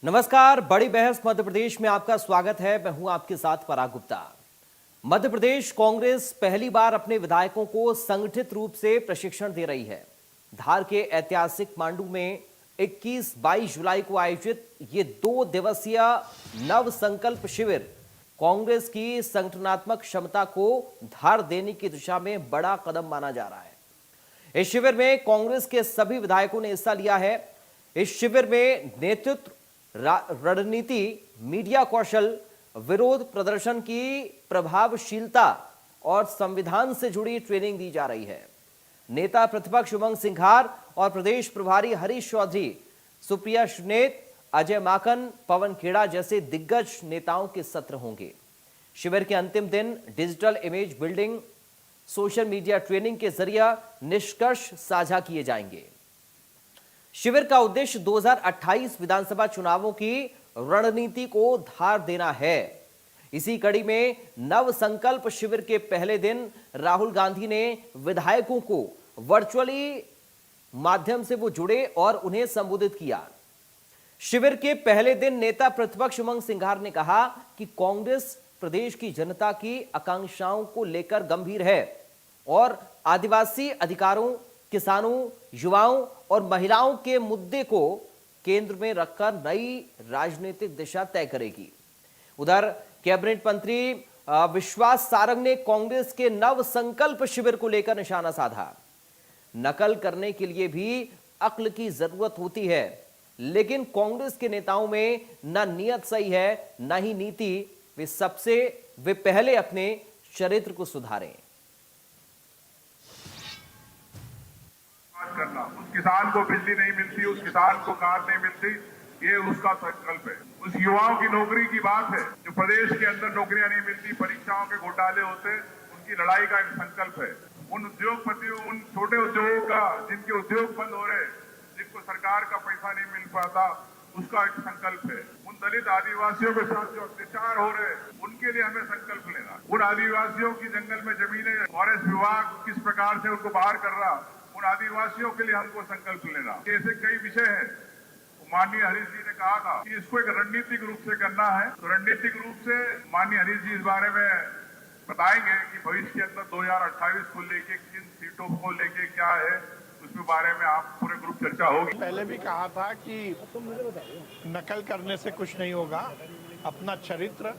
नमस्कार, बड़ी बहस मध्य प्रदेश में आपका स्वागत है। मैं हूं आपके साथ पराग गुप्ता। मध्य प्रदेश कांग्रेस पहली बार अपने विधायकों को संगठित रूप से प्रशिक्षण दे रही है। धार के ऐतिहासिक मांडू में 21-22 जुलाई को आयोजित ये 2 दिवसीय नव संकल्प शिविर कांग्रेस की संगठनात्मक क्षमता को धार देने की दिशा में बड़ा कदम माना जा रहा है। इस शिविर में कांग्रेस के सभी विधायकों ने हिस्सा लिया है। इस शिविर में नेतृत्व, रणनीति, मीडिया कौशल, विरोध प्रदर्शन की प्रभावशीलता और संविधान से जुड़ी ट्रेनिंग दी जा रही है। नेता प्रतिपक्ष उमंग सिंघार और प्रदेश प्रभारी हरीश चौधरी, सुप्रिया श्रीनेत, अजय माकन, पवन खेड़ा जैसे दिग्गज नेताओं के सत्र होंगे। शिविर के अंतिम दिन digital image building, social media training के जरिए निष्कर्ष साझा किए जाएंगे। शिविर का उद्देश्य 2028 विधानसभा चुनावों की रणनीति को धार देना है। इसी कड़ी में नव संकल्प शिविर के पहले दिन राहुल गांधी ने विधायकों को वर्चुअली माध्यम से वो जुड़े और उन्हें संबोधित किया। शिविर के पहले दिन नेता प्रतिपक्ष उमंग सिंघार ने कहा कि कांग्रेस प्रदेश की जनता की आकांक्षाओं को लेकर गंभीर है और आदिवासी अधिकारों, किसानों, युवाओं और महिलाओं के मुद्दे को केंद्र में रखकर नई राजनीतिक दिशा तय करेगी। उधर कैबिनेट मंत्री विश्वास सारंग ने कांग्रेस के नव संकल्प शिविर को लेकर निशाना साधा। नकल करने के लिए भी अक्ल की जरूरत होती है, लेकिन कांग्रेस के नेताओं में न नियत सही है न ही नीति। वे पहले अपने चरित्र को सुधारें। करना, उस किसान को बिजली नहीं मिलती, उस किसान को कार नहीं मिलती, ये उसका संकल्प है। उस युवाओं की नौकरी की बात है जो प्रदेश के अंदर नौकरियां नहीं मिलती, परीक्षाओं के घोटाले होते, उनकी लड़ाई का एक संकल्प है। उन उद्योगपतियों, उन छोटे उद्योगों का जिनके उद्योग बंद हो रहे, जिनको सरकार का पैसा नहीं मिल पाता, उसका एक संकल्प है। उन दलित आदिवासियों के साथ जो अत्याचार हो रहे, उनके लिए हमें संकल्प लेना। उन आदिवासियों की जंगल में जमीनें फॉरेस्ट विभाग किस प्रकार से उनको बाहर कर रहा, उन आदिवासियों के लिए हमको संकल्प लेना। ऐसे कई विषय हैं। माननीय हरीश जी ने कहा था कि इसको एक रणनीतिक रूप से करना है, तो रणनीतिक रूप से माननीय हरीश जी इस बारे में बताएंगे कि भविष्य के अंदर 2028 को लेके किन सीटों को लेके क्या है, उसके बारे में आप पूरे ग्रुप चर्चा होगी। पहले भी कहा था कि नकल करने से कुछ नहीं होगा। अपना चरित्र,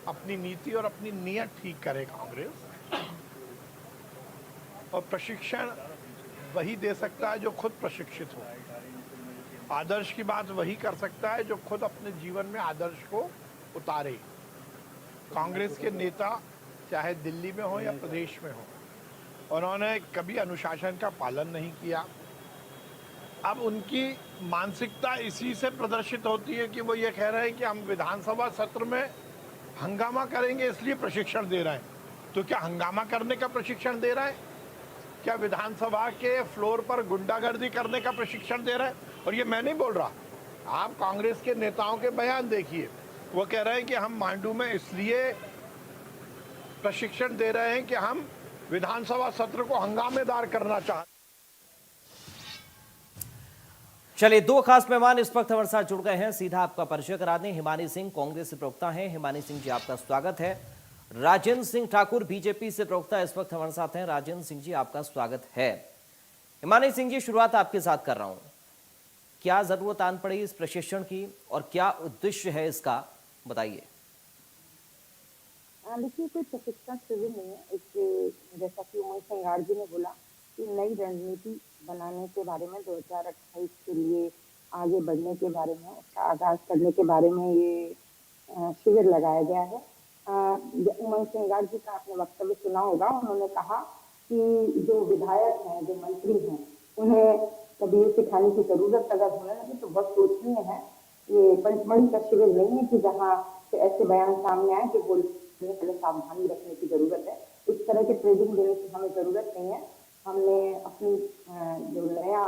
अपनी नीति और अपनी नीयत ठीक करे कांग्रेस। और प्रशिक्षण वही दे सकता है जो खुद प्रशिक्षित हो। आदर्श की बात वही कर सकता है जो खुद अपने जीवन में आदर्श को उतारे। कांग्रेस के नेता चाहे दिल्ली में हो या प्रदेश में हो, उन्होंने कभी अनुशासन का पालन नहीं किया। अब उनकी मानसिकता इसी से प्रदर्शित होती है कि वो ये कह रहे हैं कि हम विधानसभा सत्र में हंगामा करेंगे इसलिए प्रशिक्षण दे रहे हैं। तो क्या हंगामा करने का प्रशिक्षण दे रहे हैं? क्या विधानसभा के फ्लोर पर गुंडागर्दी करने का प्रशिक्षण दे रहे हैं? और ये मैं नहीं बोल रहा, आप कांग्रेस के नेताओं के बयान देखिए। वो कह रहे हैं कि हम मांडू में इसलिए प्रशिक्षण दे रहे हैं कि हम विधानसभा सत्र को हंगामेदार करना चाहते। चलिए, 2 खास मेहमान इस वक्त हमारे साथ जुड़ गए हैं। सीधा आपका परिचय करा दें। हिमानी सिंह कांग्रेस से प्रवक्ता हैं। हिमानी सिंह जी, आपका स्वागत है। राजेंद्र सिंह ठाकुर बीजेपी से प्रवक्ता इस वक्त हमारे साथ हैं। राजेंद्र सिंह जी, आपका स्वागत है। हिमानी सिंह जी, शुरुआत आपके साथ कर रहा हूं। क्या जरूरत आन पड़ी इस प्रशिक्षण की और क्या उद्देश्य है इसका, बताइए। देखिए, कोई प्रशिक्षण शिविर नहीं है। इससे जैसा कि उमंग सिंघार जी ने बोला कि नई रणनीति बनाने के बारे में, 2028 के लिए आगे बढ़ने के बारे में, उसका आगाज करने के बारे में ये शिविर लगाया गया है। उमंग सिंघार जी का आपने वक्तव्य सुना होगा। उन्होंने कहा कि जो विधायक हैं, जो मंत्री हैं, उन्हें कभी ये सिखाने की जरूरत अगर होने लगी तो बहुत सोचनीय है। ये पंचमढ़ी का शिविर नहीं है कि जहाँ से ऐसे बयान सामने आए कि बोलने के लिए सावधानी रखने की जरूरत है। इस तरह के ट्रेनिंग देने की हमें जरूरत नहीं है। हमने अपनी जो नया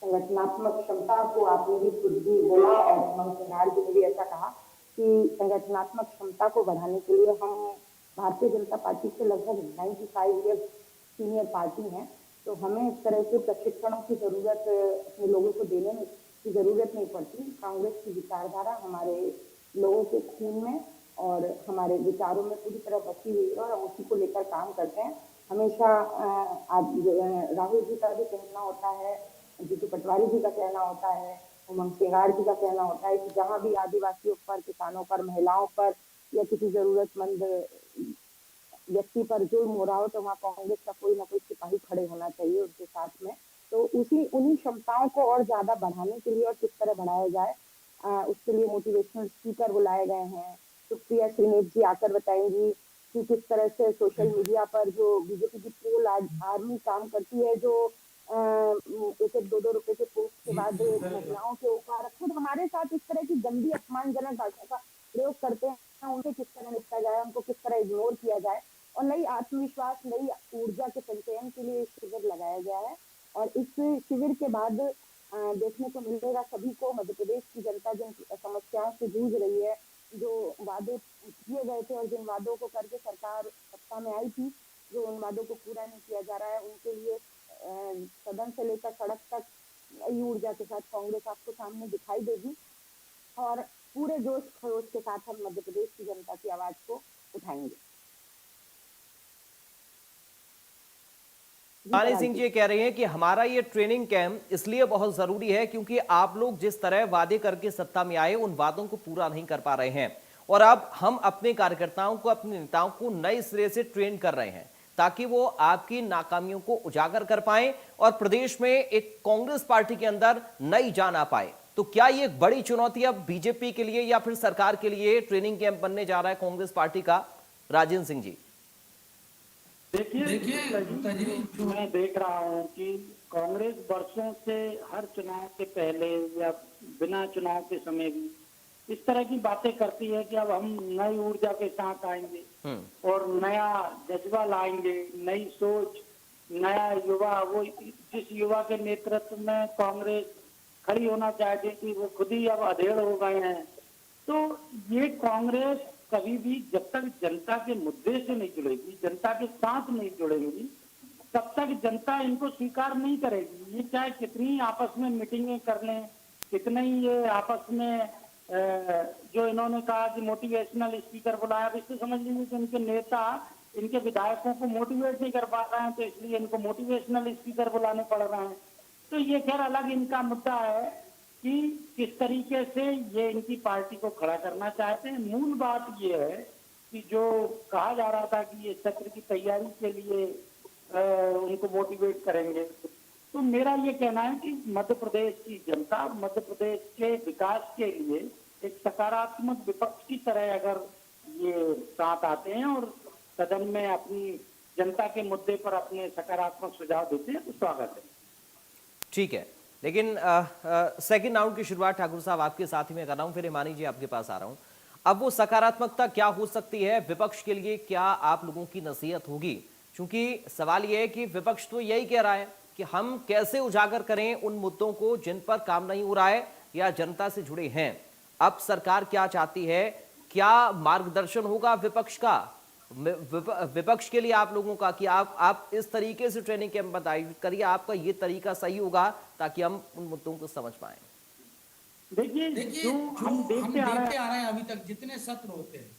संगठनात्मक क्षमता को, आपने भी खुद भी बोला और उमंग सिंघार जी ने भी ऐसा कहा कि संगठनात्मक क्षमता को बढ़ाने के लिए हम भारतीय जनता पार्टी से लगभग 95 ईयर सीनियर पार्टी हैं, तो हमें इस तरह के प्रशिक्षणों की जरूरत अपने लोगों को देने में की जरूरत नहीं पड़ती। कांग्रेस की विचारधारा हमारे लोगों के खून में और हमारे विचारों में पूरी तरह बसी हुई है और हम उसी को लेकर काम करते हैं। हमेशा राहुल जी का भी कहना होता है, जीतू पटवारी जी का कहना होता है, उमंग सिंगार जी का कहना होता है कि जहां भी आदिवासियों पर, किसानों पर, महिलाओं पर या किसी जरूरतमंद व्यक्ति पर जुल्म हो रहा हो तो वहाँ कांग्रेस का कोई ना कोई सिपाही खड़े होना चाहिए उनके साथ में। तो उसी उन्हीं क्षमताओं को और ज्यादा बढ़ाने के लिए और किस तरह बढ़ाया जाए, उसके लिए मोटिवेशनल स्पीकर बुलाए गए हैं। सुप्रिया श्रीनेत जी आकर बताएंगी कि किस तरह से सोशल मीडिया पर जो बीजेपी की पोल आर्मी काम करती है, जो एक एक 2-2 रुपए के पोस्ट के बाद महिलाओं के ऊपर खुद हमारे साथ इस तरह की गंदी अपमानजनक भाषा का प्रयोग करते हैं, उनसे किस तरह निपटा जाए, उनको किस तरह इग्नोर किया जाए और नई आत्मविश्वास, नई ऊर्जा के संचयन के लिए शिविर लगाया गया है। और इस शिविर के बाद देखने को मिलेगा सभी को, मध्य प्रदेश की जनता जिन समस्याओं से जूझ रही है, जो वादे किए गए थे और जिन वादों को करके सरकार सत्ता में आई थी, जो उन वादों को पूरा नहीं किया जा रहा है, उनके लिए सदन से लेकर सड़क तक नई ऊर्जा के साथ कांग्रेस आपको सामने दिखाई देगी और पूरे जोश खरोश के साथ हम मध्य प्रदेश की जनता की आवाज को उठाएंगे। मानी सिंह जी ये कह रहे हैं कि हमारा ये ट्रेनिंग कैंप इसलिए बहुत जरूरी है क्योंकि आप लोग जिस तरह वादे करके सत्ता में आए उन वादों को पूरा नहीं कर पा रहे हैं और अब हम अपने कार्यकर्ताओं को, अपने नेताओं को नए सिरे से ट्रेन कर रहे हैं ताकि वो आपकी नाकामियों को उजागर कर पाए और प्रदेश में एक कांग्रेस पार्टी के अंदर नई जान आ पाए। तो क्या ये एक बड़ी चुनौती अब बीजेपी के लिए या फिर सरकार के लिए ट्रेनिंग कैंप बनने जा रहा है कांग्रेस पार्टी का? राजेंद्र सिंह जी देखिए मैं देख रहा हूँ कि कांग्रेस वर्षों से हर चुनाव के पहले या बिना चुनाव के समय भी इस तरह की बातें करती है कि अब हम नई ऊर्जा के साथ आएंगे और नया जज्बा लाएंगे, नई सोच, नया युवा, वो जिस युवा के नेतृत्व में कांग्रेस खड़ी होना चाहती थी वो खुद ही अब अधेड़ हो गए हैं। तो ये कांग्रेस कभी भी जब तक जनता के मुद्दे से नहीं जुड़ेगी, जनता के साथ नहीं जुड़ेगी, तब तक जनता इनको स्वीकार नहीं करेगी। ये चाहे कितनी आपस में मीटिंगें कर लें, कितने ही ये आपस में जो इन्होंने कहा कि मोटिवेशनल स्पीकर बुलाया, अब इससे समझ लीजिए कि इनके नेता इनके विधायकों को मोटिवेट नहीं कर पा रहे हैं तो इसलिए इनको मोटिवेशनल स्पीकर बुलाने पड़ रहे हैं। तो ये खैर अलग इनका मुद्दा है कि किस तरीके से ये इनकी पार्टी को खड़ा करना चाहते हैं। मूल बात ये है कि जो कहा जा रहा था कि ये सत्र की तैयारी के लिए उनको मोटिवेट करेंगे, तो मेरा ये कहना है कि मध्य प्रदेश की जनता, मध्य प्रदेश के विकास के लिए एक सकारात्मक विपक्ष की तरह अगर ये साथ आते हैं और सदन में अपनी जनता के मुद्दे पर अपने सकारात्मक सुझाव देते हैं तो स्वागत है। ठीक है, लेकिन सेकंड राउंड की शुरुआत ठाकुर साहब आपके साथ ही मैं कर रहा हूं, फिर हिमानी जी आपके पास आ रहा हूं। अब वो सकारात्मकता क्या हो सकती है विपक्ष के लिए, क्या आप लोगों की नसीहत होगी? क्योंकि सवाल यह है कि विपक्ष तो यही कह रहा है कि हम कैसे उजागर करें उन मुद्दों को जिन पर काम नहीं हो रहा है या जनता से जुड़े हैं। अब सरकार क्या चाहती है, क्या मार्गदर्शन होगा विपक्ष का, विपक्ष के लिए आप लोगों का कि आप इस तरीके से ट्रेनिंग कैंप आयोजित करिए, आपका ये तरीका सही होगा ताकि हम उन मुद्दों को समझ पाए? देखिए जो हम देखते आ रहे हैं अभी तक जितने सत्र होते हैं,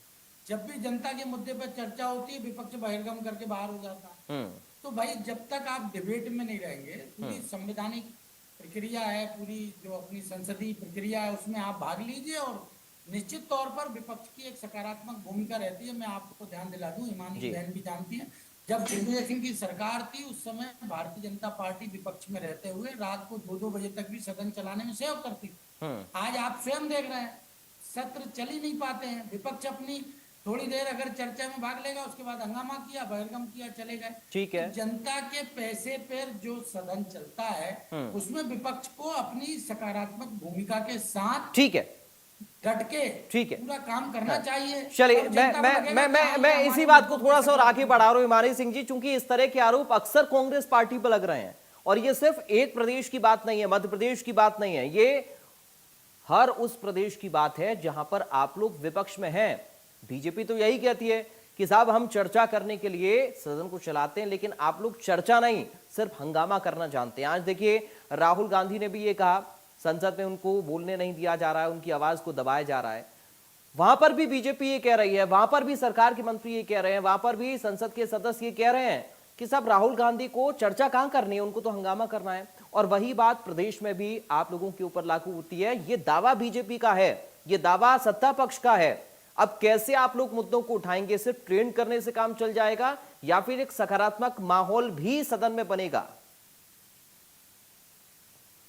जब भी जनता के मुद्दे पर चर्चा होती है विपक्ष बहिर्गम करके बाहर हो जाता है। तो भाई जब तक आप डिबेट में नहीं रहेंगे, पूरी संवैधानिक प्रक्रिया है, पूरी जो अपनी संसदीय प्रक्रिया है उसमें आप भाग लीजिए और निश्चित तौर पर विपक्ष की एक सकारात्मक भूमिका रहती है। मैं आपको ध्यान दिला दूं, हिमानी बहन भी जानती है, जब दिग्विजय सिंह की सरकार थी उस समय भारतीय जनता पार्टी विपक्ष में रहते हुए रात को 2-2 बजे तक भी सदन चलाने में सहयोग करती थी। आज आप स्वयं देख रहे हैं सत्र चल ही नहीं पाते हैं। विपक्ष अपनी थोड़ी देर अगर चर्चा में भाग लेगा, उसके बाद हंगामा किया, बहिर्गम किया, चले गए। ठीक है, जनता के पैसे पर जो सदन चलता है उसमें विपक्ष को अपनी सकारात्मक भूमिका के साथ ठीक है डट के ठीक है पूरा काम करना चाहिए। चलिए, मैं इसी बात को थोड़ा सा और आगे बढ़ा रहा हूं हिमानी सिंह जी, चूंकि इस तरह के आरोप अक्सर कांग्रेस पार्टी पर लग रहे हैं और ये सिर्फ एक प्रदेश की बात नहीं है, मध्य प्रदेश की बात नहीं है, ये हर उस प्रदेश की बात है जहां पर आप लोग विपक्ष में हैं। बीजेपी तो यही कहती है कि साहब हम चर्चा करने के लिए सदन को चलाते हैं, लेकिन आप लोग चर्चा नहीं सिर्फ हंगामा करना जानते हैं। आज देखिए राहुल गांधी ने भी ये कहा, संसद में उनको बोलने नहीं दिया जा रहा है, उनकी आवाज को दबाया जा रहा है। वहां पर भी बीजेपी ये कह रही है, वहां पर भी सरकार के मंत्री ये कह रहे हैं, वहां पर भी संसद के सदस्य ये कह रहे हैं कि सब राहुल गांधी को चर्चा कहां करनी है, उनको तो हंगामा करना है। और वही बात प्रदेश में भी आप लोगों के ऊपर लागू होती है। ये दावा बीजेपी का है, ये दावा सत्ता पक्ष का है। अब कैसे आप लोग मुद्दों को उठाएंगे? सिर्फ ट्रेंड करने से काम चल जाएगा या फिर एक सकारात्मक माहौल भी सदन में बनेगा?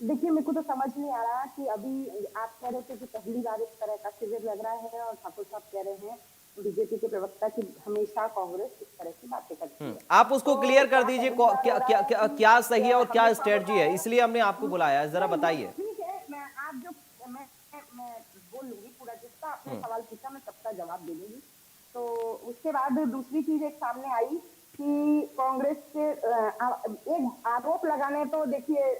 देखिए, मेरे को तो समझ नहीं आ रहा कि अभी आप कह रहे थे कि पहली बार इस तरह का शिविर लग रहा है और ठाकुर साहब कह रहे हैं बीजेपी के प्रवक्ता की हमेशा कांग्रेस इस तरह की बातें करती है। आप उसको तो क्लियर कर क्या दीजिए, पहली बार क्या हो क्या रहा है क्या कि क्या सही है और क्या हमेशा स्ट्रेटजी होता है, है? इसलिए हमने आपको बुलाया है, जरा नहीं, बताइए। ठीक है, मैं बोल लूंगी पूरा, जिसका आपने सवाल पूछा मैं सबका जवाब दे दूंगी। तो उसके बाद दूसरी चीज एक सामने आई कि कांग्रेस के एक आरोप लगाने, तो देखिए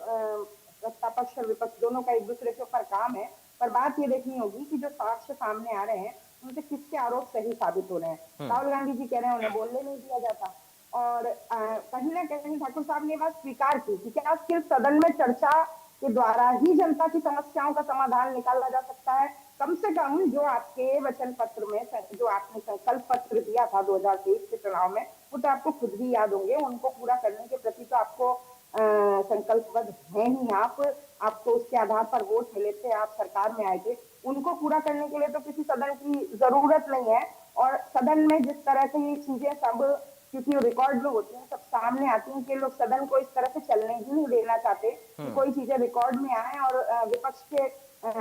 सत्ता पक्ष और विपक्ष दोनों का एक दूसरे के ऊपर काम है, पर बात ये देखनी होगी कि जो साक्ष्य सामने आ रहे हैं उनसे किसके आरोप सही साबित हो रहे हैं। राहुल गांधी जी कह रहे हैं उन्हें बोलने नहीं दिया जाता, और कहीं ना कहीं ठाकुर साहब ने बात स्वीकार की कि क्या सिर्फ सदन में चर्चा के द्वारा ही जनता की समस्याओं का समाधान निकाला जा सकता है। कम से कम जो आपके वचन पत्र में जो आपने संकल्प पत्र दिया था 2023 के चुनाव में, वो तो आपको खुद भी याद होंगे, उनको पूरा करने के प्रति तो आपको संकल्पबद्ध हैं ही आप तो उसके आधार पर वोट मिले थे, आप सरकार में आए थे। उनको पूरा करने के लिए तो किसी सदन की जरूरत नहीं है। और सदन में जिस तरह से ये चीजें सब, क्योंकि रिकॉर्ड में होती हैं, सब सामने आती हैं कि लोग सदन को इस तरह से चलने ही नहीं देना चाहते कि कोई चीजें रिकॉर्ड में आए। और विपक्ष के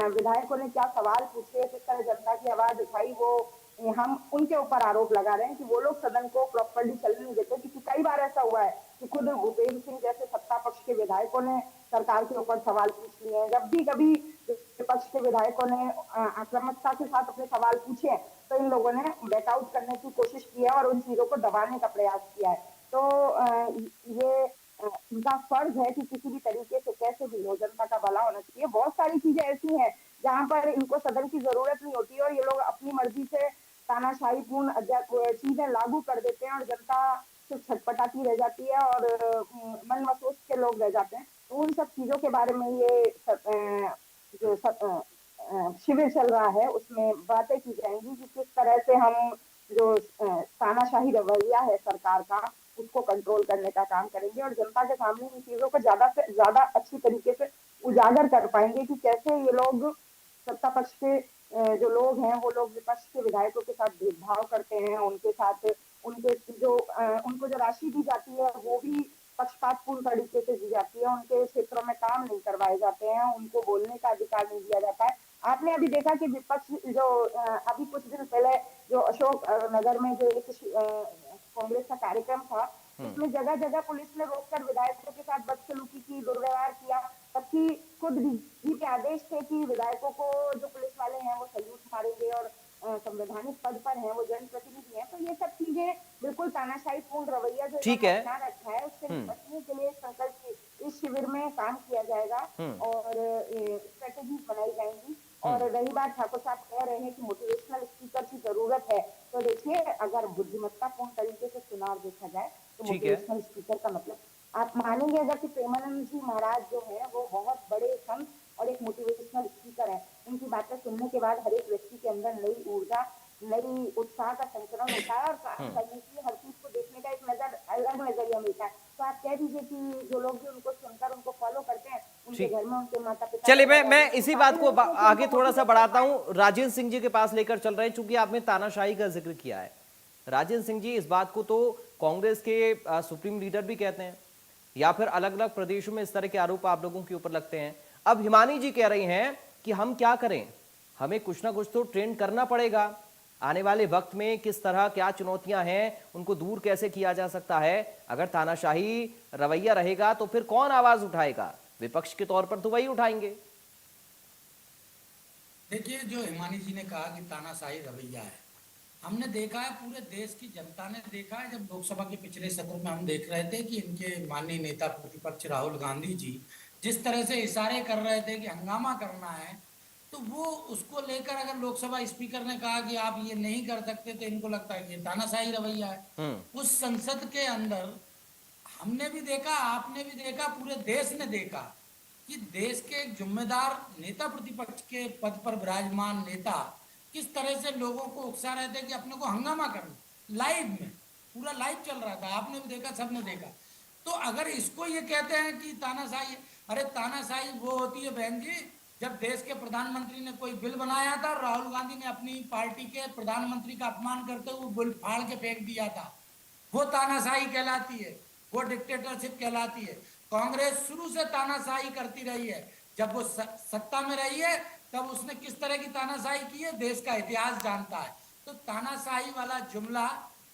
विधायकों ने क्या सवाल पूछे, किस तरह जनता की आवाज उठाई, वो हम उनके ऊपर आरोप लगा रहे हैं कि वो लोग सदन को प्रॉपर्ली चलने नहीं देते। क्योंकि कई बार ऐसा हुआ है कि खुद भूपेंद्र सिंह जैसे सत्ता पक्ष के विधायकों ने सरकार के ऊपर सवाल पूछ लिए हैं। जब भी कभी विपक्ष के विधायकों ने आक्रामकता के साथ अपने सवाल पूछे तो इन लोगों ने बैकआउट करने की कोशिश की है और उन चीजों को दबाने का प्रयास किया है। तो ये इनका फर्ज है कि किसी भी तरीके से कैसे भी हो जनता का भला होना चाहिए। बहुत सारी चीजें ऐसी हैं जहां पर इनको सदन की जरूरत नहीं होती और ये लोग अपनी मर्जी से तानाशाहीपूर्ण चीजें लागू कर देते हैं और जनता सिर्फ छटपटाती रह जाती है और मन महसूस के लोग रह जाते हैं। तो उन सब चीजों के बारे में ये जो शिविर चल रहा है उसमें बातें की जाएंगी कि किस तरह से हम जो तानाशाही रवैया है सरकार का उसको कंट्रोल करने का काम करेंगे और जनता के सामने इन चीजों को ज्यादा से ज्यादा अच्छी तरीके से उजागर कर पाएंगे कि कैसे ये लोग सत्ता पक्ष के जो लोग हैं वो लोग विपक्ष के विधायकों के साथ भेदभाव करते हैं, उनके साथ उनको जो राशि दी जाती है वो भी पक्षपातपूर्ण तरीके से दी जाती है, उनके क्षेत्रों में काम नहीं करवाए जाते हैं, उनको बोलने का अधिकार नहीं दिया जाता है। आपने अभी देखा कि विपक्ष जो अभी कुछ दिन पहले जो अशोक नगर में जो एक कांग्रेस का कार्यक्रम था उसमें जगह जगह पुलिस ने रोककर विधायकों के साथ बदसलूकी की, दुर्व्यवहार किया, जबकि खुद डीजी के आदेश थे कि विधायकों को जो पुलिस वाले हैं वो सल्यूट मारेंगे और संवैधानिक पद पर हैं, वो जनप्रतिनिधि हैं। तो ये सब चीजें बिल्कुल तानाशाहीपूर्ण रवैया जो ठीक है। अपना रखा है उससे निपटने के लिए संकल्प इस शिविर में काम किया जाएगा और स्ट्रेटेजीज बनाई जाएंगी। और रही बात ठाकुर साहब कह रहे हैं कि मोटिवेशनल स्पीकर की जरूरत है, तो देखिए अगर बुद्धिमत्तापूर्ण तरीके से चुनाव देखा जाए तो ठीक है। मोटिवेशनल स्पीकर का मतलब आप मानेंगे अगर कि प्रेमानंद जी महाराज जो है वो बहुत बड़े संत और एक मोटिवेशनल स्पीकर है। उनकी बातें सुनने के बाद हर एक व्यक्ति के अंदर नई ऊर्जा, नई उत्साह का संचरण होता है और काम करने की हर चीज को देखने का एक अलग नजरिया मिलता है। तो आप कह दीजिए कि जो लोग भी उनको सुनकर उनको फॉलो करते हैं उनके घर में उनके माता पिता। चलिए मैं इसी बात को आगे थोड़ा सा बढ़ाता हूं, राजेंद्र सिंह जी के पास लेकर चल रहे हैं। चूंकि आपने तानाशाही का जिक्र किया है, राजेंद्र सिंह जी, इस बात को तो कांग्रेस के सुप्रीम लीडर भी कहते हैं या फिर अलग अलग प्रदेशों में इस तरह के आरोप आप लोगों के ऊपर लगते हैं। अब हिमानी जी कह रही हैं कि हम क्या करें, हमें कुछ ना कुछ तो ट्रेंड करना पड़ेगा। आने वाले वक्त में किस तरह क्या चुनौतियां हैं, उनको दूर कैसे किया जा सकता है। अगर तानाशाही रवैया रहेगा तो फिर कौन आवाज उठाएगा? विपक्ष के तौर पर तो वही उठाएंगे। देखिए, जो हिमानी जी ने कहा कि तानाशाही रवैया है, हमने देखा है, पूरे देश की जनता ने देखा है। जब लोकसभा के पिछले सत्र में हम देख रहे थे कि इनके माननीय नेता प्रतिपक्ष राहुल गांधी जी जिस तरह से इशारे कर रहे थे कि हंगामा करना है, तो वो उसको लेकर अगर लोकसभा स्पीकर ने कहा कि आप ये नहीं कर सकते तो इनको लगता है कि तानाशाही रवैया है। उस संसद के अंदर हमने भी देखा, आपने भी देखा, पूरे देश ने देखा कि देश के एक जिम्मेदार नेता, प्रतिपक्ष के पद पर विराजमान नेता किस तरह से लोगों को उकसा रहे थे कि अपने को हंगामा करना, लाइव में, पूरा लाइव चल रहा था, आपने भी देखा, सबने देखा। तो अगर इसको ये कहते हैं कि तानाशाही, अरे तानाशाही वो होती है बहन जी, जब देश के प्रधानमंत्री ने कोई बिल बनाया था, राहुल गांधी ने अपनी पार्टी के प्रधानमंत्री का अपमान करते हुए बिल फाड़ के फेंक दिया था, वो तानाशाही कहलाती है, वो डिक्टेटरशिप कहलाती है। कांग्रेस शुरू से तानाशाही करती रही है, जब वो सत्ता में रही है तब उसने किस तरह की तानाशाही की है देश का इतिहास जानता है। तो तानाशाही वाला जुमला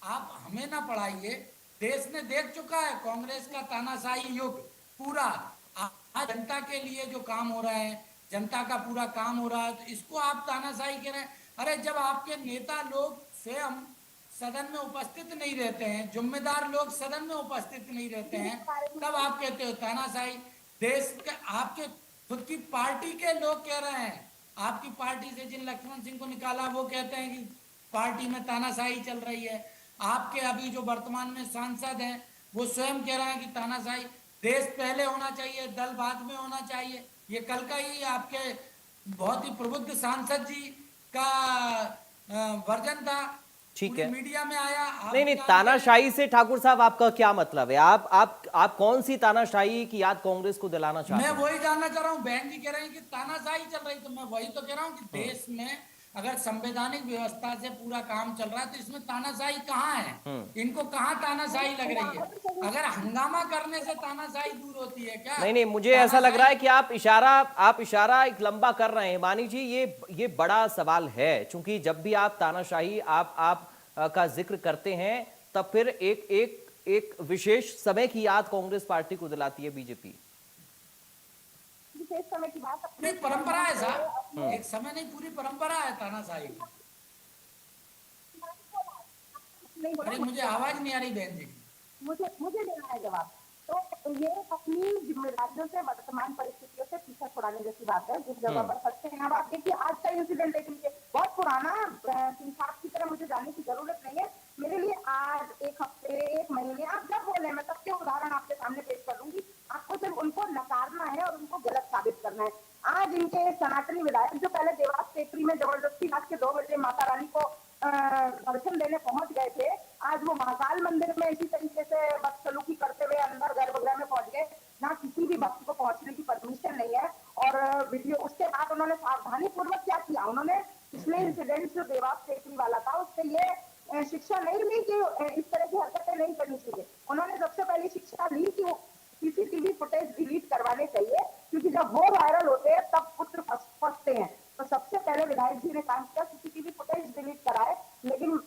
आप हमें ना पढ़ाइए, देश ने देख चुका है कांग्रेस का तानाशाही युग पूरा। आज जनता के लिए जो काम हो रहा है, जनता का पूरा काम हो रहा है, तो इसको आप तानाशाही कह रहे हैं। अरे जब आपके नेता लोग स्वयं सदन में उपस्थित नहीं रहते हैं, जिम्मेदार लोग सदन में उपस्थित नहीं रहते हैं, तब आप कहते हो तानाशाही। देश के आपके खुद की पार्टी के लोग कह रहे हैं, आपकी पार्टी से जिन लक्ष्मण सिंह को निकाला वो कहते हैं कि पार्टी में तानाशाही चल रही है। आपके अभी जो वर्तमान में सांसद हैं वो स्वयं कह रहे हैं कि तानाशाही, देश पहले होना चाहिए, दल बाद में होना चाहिए। ये कल का ही आपके बहुत ही प्रबुद्ध सांसद जी का वर्जन था, ठीक पूरी है, मीडिया में आया। नहीं नहीं, तानाशाही से ठाकुर साहब आपका क्या मतलब है? आप कौन सी तानाशाही की याद कांग्रेस को दिलाना चाहते मैं हैं? वही जानना चाह रहा हूँ, बहन जी कह रहे हैं कि तानाशाही चल रही, तो मैं वही तो कह रहा हूँ कि देश में अगर संवैधानिक व्यवस्था से पूरा काम चल रहा है तो इसमें तानाशाही कहाँ है? इनको कहाँ तानाशाही लग रही है? अगर हंगामा करने से तानाशाही दूर होती है क्या? नहीं नहीं, मुझे ऐसा लग रहा है कि आप इशारा एक लंबा कर रहे हैं मानी जी। ये बड़ा सवाल है, क्योंकि जब भी आप तानाशाही आप का जिक्र करते हैं तब फिर एक विशेष समय की याद कांग्रेस पार्टी को दिलाती है बीजेपी। विशेष समय की बात पूरी परंपरा है साहब, एक समय नहीं, पूरी परंपरा है तानाशाही की। अरे मुझे आवाज नहीं आ रही बहन जी। मुझे देना है जवाब। तो ये अपनी जिम्मेदारियों से, वर्तमान परिस्थितियों से पीछा छुड़ाने जैसी बात है, जिस जगह पर सकते हैं। अब आप देखिए आज का इंसिडेंट देख लीजिए, बहुत पुराना, इंसाफ की तरह मुझे जाने की जरूरत नहीं है। मेरे लिए आज एक हफ्ते, एक महीने, आप जब बोले मैं सबके उदाहरण आपके सामने पेश करूंगी। आपको सिर्फ उनको नकारना है और उनको गलत साबित करना है। आज इनके सनातनी विधायक जो पहले देवास टेकरी में जबरदस्ती रात के 2 बजे माता रानी को दर्शन देने पहुंच गए थे, आज वो महाकाल मंदिर में इसी तरीके से बदसलूकी करते हुए अंदर गर्भगृह में पहुंच गए, जहाँ किसी भी भक्त को पहुंचने की परमिशन नहीं है। और वीडियो उसके बाद उन्होंने सावधानी पूर्वक क्या किया, उन्होंने पिछले इंसिडेंट जो देवास टेकरी वाला था उससे ये शिक्षा नहीं ली कि इस तरह की हरकतें नहीं करनी चाहिए। उन्होंने सबसे पहली शिक्षा ली कि सीसीटीवी फुटेज डिलीट करवाने चाहिए, क्योंकि जब वो वायरल होते हैं तब पुत्र फंसते हैं। तो सबसे पहले विधायक जी ने काम किया, सीसीटीवी फुटेज डिलीट कराए। लेकिन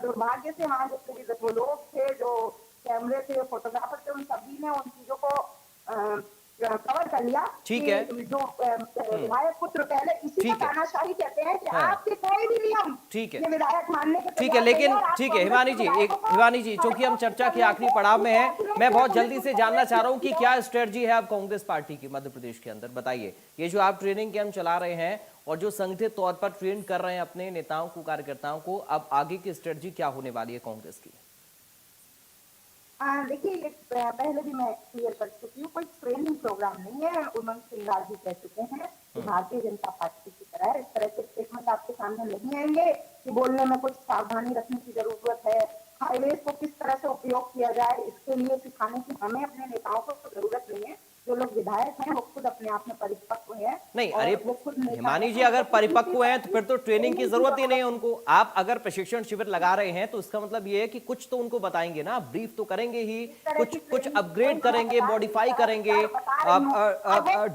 दुर्भाग्य से वहां जो लोग थे, जो कैमरे थे, फोटोग्राफर थे, उन सभी ने उन चीजों को कवर कर लिया। ठीक है, जो विधायक पुत्र पहले, इसी को तानाशाही कहते हैं कि आपके कोई भी नियम ठीक है, ये विधायक मानने के ठीक है। लेकिन ठीक है हिमानी जी, चूंकि हम चर्चा के आखिरी पड़ाव में हैं, मैं बहुत जल्दी से जानना चाह रहा हूं कि क्या स्ट्रेटजी है अब कांग्रेस पार्टी की मध्य प्रदेश के अंदर। बताइए, ये जो आप ट्रेनिंग कैंप चला रहे हैं और जो संगठित तौर पर ट्रेन कर रहे हैं अपने नेताओं को, कार्यकर्ताओं को, अब आगे की स्ट्रेटजी क्या होने वाली है कांग्रेस की? देखिए, पहले भी मैं क्लियर कर चुकी हूँ, कोई ट्रेनिंग प्रोग्राम नहीं है। उमंग सिंगार जी कह चुके हैं कि भारतीय जनता पार्टी की तरह इस तरह के स्टेटमेंट आपके सामने नहीं आएंगे कि बोलने में कुछ सावधानी रखने की जरूरत है, हाईवेज को किस तरह से उपयोग किया जाए इसके लिए सिखाने की हमें अपने नेताओं को जरूरत नहीं है। जो लोग विधायक हैं वो खुद अपने आप में परिपक्व हैं। नहीं, अरे हिमानी जी, अगर परिपक्व हैं तो फिर तो ट्रेनिंग की जरूरत ही नहीं है उनको। आप अगर प्रशिक्षण शिविर लगा रहे हैं तो इसका मतलब ये है कि कुछ तो उनको बताएंगे ना, ब्रीफ तो करेंगे ही, कुछ अपग्रेड करेंगे, मॉडिफाई करेंगे,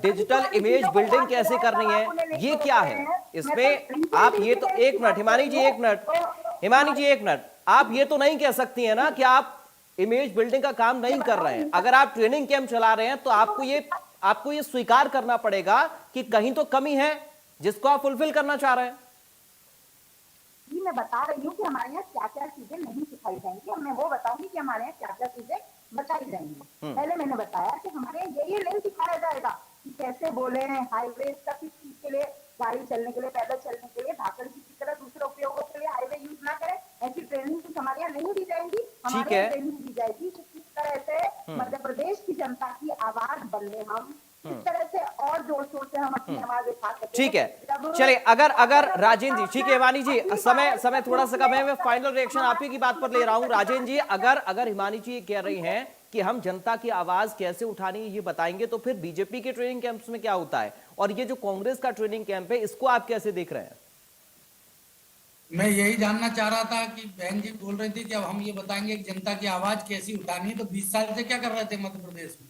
डिजिटल इमेज बिल्डिंग कैसे करनी है, ये क्या है इसमें? आप ये तो, एक मिनट हिमानी जी, एक मिनट, आप ये तो नहीं कह सकती है ना कि आप इमेज बिल्डिंग का काम नहीं कर रहे हैं। अगर आप ट्रेनिंग कैंप चला रहे हैं तो आपको ये स्वीकार करना पड़ेगा कि कहीं तो कमी है जिसको आप फुलफिल करना चाह रहे हैं। जी, मैं बता रही हूँ कि हमारे यहाँ क्या क्या चीजें नहीं सिखाई जाएंगी, और मैं वो बताऊंगी कि हमारे यहाँ क्या क्या चीजें बताई जाएंगी। पहले मैंने बताया कि हमारे ये नहीं सिखाया जाएगा कि कैसे बोले हाईवे का, किस चीज के लिए, गाड़ी चलने के लिए, पैदल चलने के लिए, भाषण की तरह दूसरे उपयोगों के लिए हाईवे यूज ना करें, ऐसी ट्रेनिंग हमारे यहाँ नहीं दी जाएंगी। हमारे यहाँ ट्रेनिंग दी जाएगी कि किस तरह से मध्य प्रदेश की जनता की आवाज बनने हम इस तरह से और जोर शोर से हम अपनी आवाज उठा सकते हैं। ठीक है, जब- चलिए अगर राजेंद्र जी, ठीक है हिमानी जी, समय थोड़ा सा कम है, मैं फाइनल रिएक्शन आप ही की बात पर ले रहा हूं। राजेंद्र जी, अगर हिमानी जी कह रही हैं कि हम जनता की आवाज कैसे उठानी है ये बताएंगे, तो फिर बीजेपी के ट्रेनिंग कैंप्स में क्या होता है, और ये जो कांग्रेस का ट्रेनिंग कैंप है इसको आप कैसे देख रहे हैं? मैं यही जानना चाह रहा था कि बहन जी बोल रही थी कि अब हम ये बताएंगे कि जनता की आवाज कैसी उठानी है, तो 20 साल से क्या कर रहे थे मध्य प्रदेश में?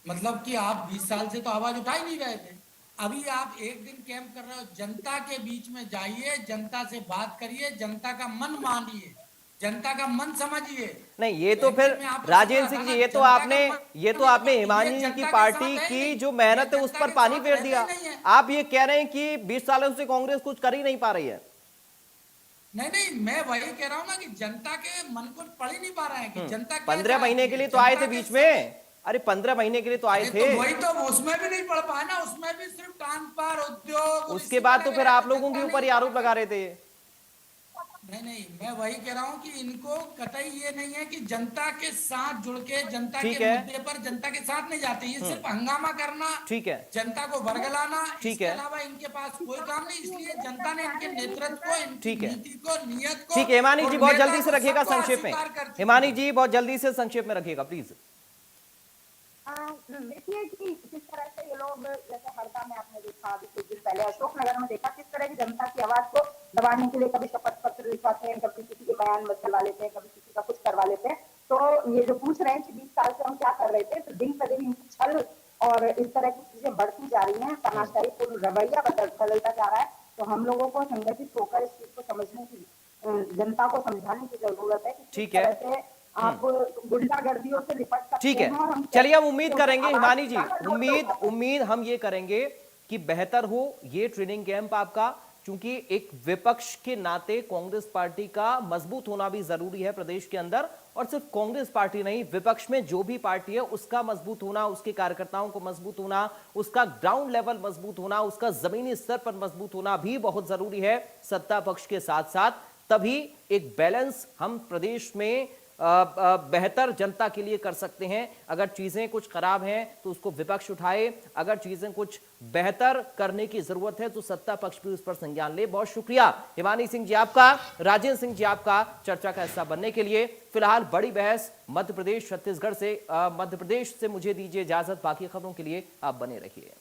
मतलब कि आप 20 साल से तो आवाज उठा ही नहीं रहे थे। अभी आप एक दिन कैंप कर रहे हो, जनता के बीच में जाइए, जनता से बात करिए, जनता का मन मानिए, जनता का मन समझिए। नहीं, ये तो फिर राजेंद्र सिंह जी, ये तो आपने हिमानी जी की पार्टी की जो मेहनत है उस पर पानी फेर दिया। आप ये कह रहे हैं कि 20 सालों से कांग्रेस कुछ कर ही नहीं पा रही है। नहीं, मैं वही कह रहा हूँ ना कि जनता के मन को पढ़ ही नहीं पा रहे हैं कि जनता 15 महीने के लिए तो आए थे बीच में, अरे 15 महीने के लिए तो आए थे, तो वही तो उसमें भी नहीं पढ़ पाए ना, उसमें भी सिर्फ ट्रांसफर उद्योग, उसके बाद तो फिर आप लोगों के ऊपर ही आरोप लगा रहे थे। नहीं, मैं वही कह रहा हूँ कि इनको कतई ये नहीं है कि जनता के साथ जुड़ के जनता के मुद्दे पर जनता के साथ नहीं जाते, ये सिर्फ हंगामा करना, ठीक है, जनता को बरगलाना, ठीक इसके है, अलावा इनके पास कोई काम नहीं। इसलिए जनता ने इनके नेतृत्व को, इनकी ठीक है, नीति को, नियत को, ठीक है। हिमानी जी और बहुत नेता जल्दी से को रखिएगा सबको संक्षेप में, अस्वीकार करती है। हिमानी जी बहुत जल्दी से संक्षेप में रखिएगा प्लीज। देखिए कि किस तरह से ये लोग, जैसे हरदा में आपने देखा, अभी कुछ दिन पहले अशोकनगर में देखा, किस तरह की जनता की आवाज को दबाने के लिए कभी शपथ पत्र लिखवाते हैं, कभी किसी के बयान बदलवा लेते हैं, कभी किसी का कुछ करवा लेते हैं। तो ये जो पूछ रहे हैं कि 20 साल से हम क्या कर रहे थे, तो दिन पर दिन इनकी छल और इस तरह की चीजें बढ़ती जा रही हैं, तमाशाई पूर्ण रवैया बदलता जा रहा है। तो हम लोगों को संगठित होकर इस चीज को समझने की, जनता को समझाने की जरूरत है कि ठीक किस है, तरह से आप गुंडागर्दियों से निपट सकते ठीक हैं। है, चलिए हम उम्मीद करेंगे हिमानी जी, उम्मीद हम ये करेंगे कि बेहतर हो ये ट्रेनिंग कैंप आपका, क्योंकि एक विपक्ष के नाते कांग्रेस पार्टी का मजबूत होना भी जरूरी है प्रदेश के अंदर, और सिर्फ कांग्रेस पार्टी नहीं, विपक्ष में जो भी पार्टी है उसका मजबूत होना, उसके कार्यकर्ताओं को मजबूत होना, उसका ग्राउंड लेवल मजबूत होना, उसका जमीनी स्तर पर मजबूत होना भी बहुत जरूरी है सत्ता पक्ष के साथ साथ। तभी एक बैलेंस हम प्रदेश में बेहतर जनता के लिए कर सकते हैं। अगर चीजें कुछ खराब हैं तो उसको विपक्ष उठाए, अगर चीजें कुछ बेहतर करने की जरूरत है तो सत्ता पक्ष भी उस पर संज्ञान ले। बहुत शुक्रिया हिमानी सिंह जी आपका, राजेंद्र सिंह जी आपका चर्चा का हिस्सा बनने के लिए। फिलहाल बड़ी बहस मध्य प्रदेश छत्तीसगढ़ से, मध्य प्रदेश से मुझे दीजिए इजाजत, बाकी खबरों के लिए आप बने रहिए।